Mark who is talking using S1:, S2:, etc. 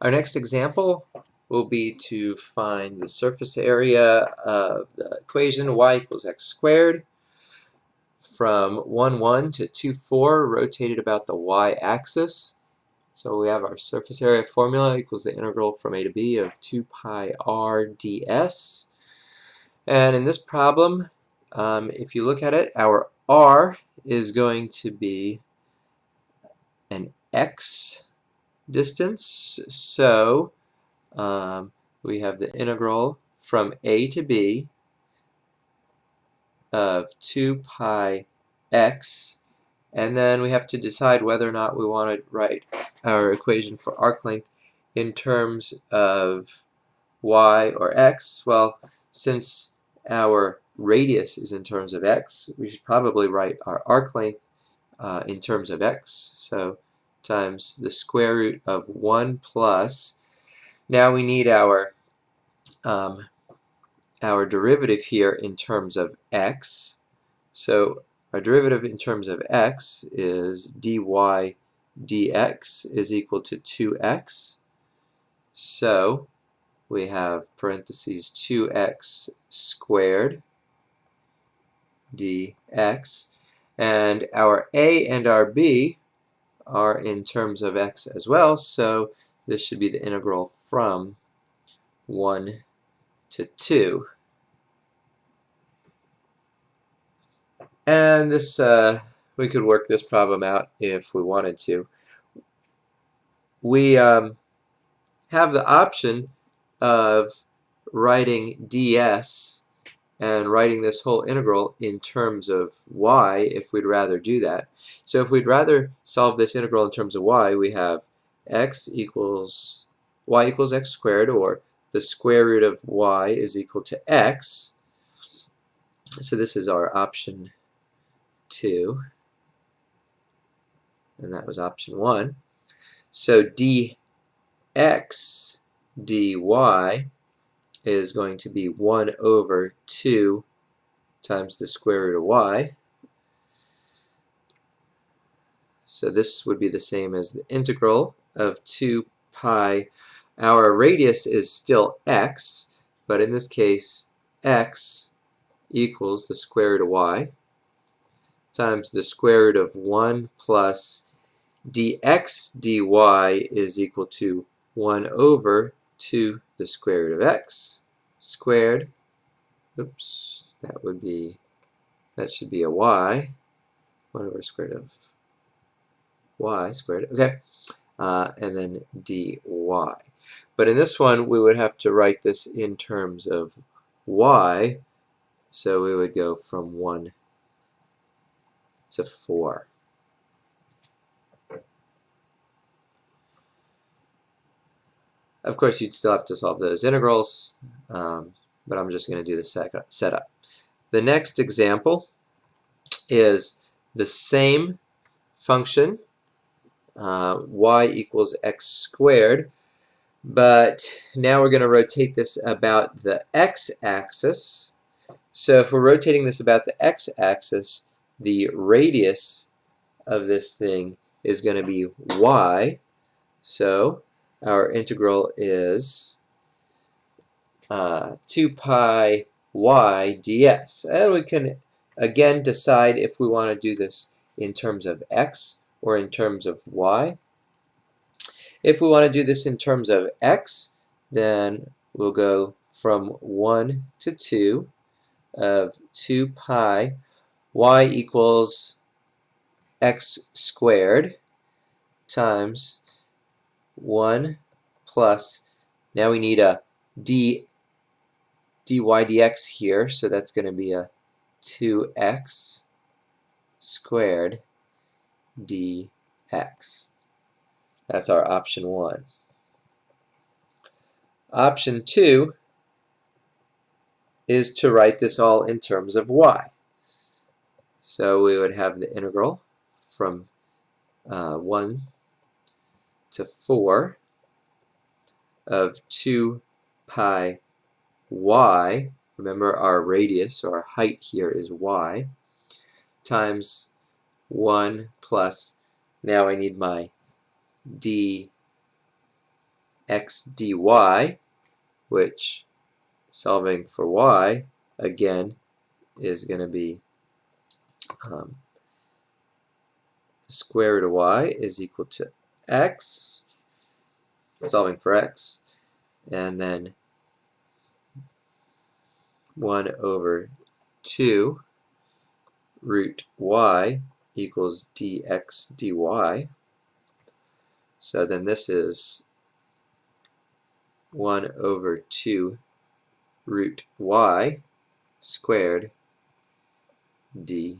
S1: Our next example will be to find the surface area of the equation y equals x squared from 1, 1 to 2, 4 rotated about the y-axis. So we have our surface area formula equals the integral from a to b of 2 pi r ds. And in this problem, if you look at it, our r is going to be an x distance. So we have the integral from a to b of 2 pi x, and then we have to decide whether or not we want to write our equation for arc length in terms of y or x. Well, since our radius is in terms of x, we should probably write our arc length in terms of x. So times the square root of 1 plus. Now we need our derivative here in terms of x. So our derivative in terms of x is dy dx is equal to 2x. So we have parentheses 2x squared dx. And our a and our b are in terms of x as well, so this should be the integral from 1 to 2. And this we could work this problem out if we wanted to. We have the option of writing ds and writing this whole integral in terms of y if we'd rather do that. So if we'd rather solve this integral in terms of y, we have y equals x squared, or the square root of y is equal to x. So this is our option 2, and that was option 1. So dx dy is going to be 1 over 2 times the square root of y. So this would be the same as the integral of 2 pi. Our radius is still x, but in this case x equals the square root of y times the square root of 1 plus dx dy is equal to 1 over 2 the square root of x squared. Oops, that should be a y. 1 over square root of y squared. Okay, and then dy. But in this one, we would have to write this in terms of y, so we would go from 1 to 4. Of course, you'd still have to solve those integrals, but I'm just going to do the setup. The next example is the same function, y equals x squared, but now we're going to rotate this about the x-axis. So if we're rotating this about the x-axis, the radius of this thing is going to be y. So our integral is 2 pi y ds. And we can again decide if we want to do this in terms of x or in terms of y. If we want to do this in terms of x, then we'll go from 1 to 2 of 2 pi y equals x squared times 1 plus, now we need a dy dx here, so that's going to be a 2x squared dx. That's our option 1. Option 2 is to write this all in terms of y. So we would have the integral from 1 to 4 of 2 pi y, remember our radius or our height here is y, times 1 plus, now I need my dy x dy, which, solving for y, again, is going to be the square root of y is equal to x, solving for x, and then 1 over 2 root y equals dx dy. So then this is 1 over 2 root y squared dy.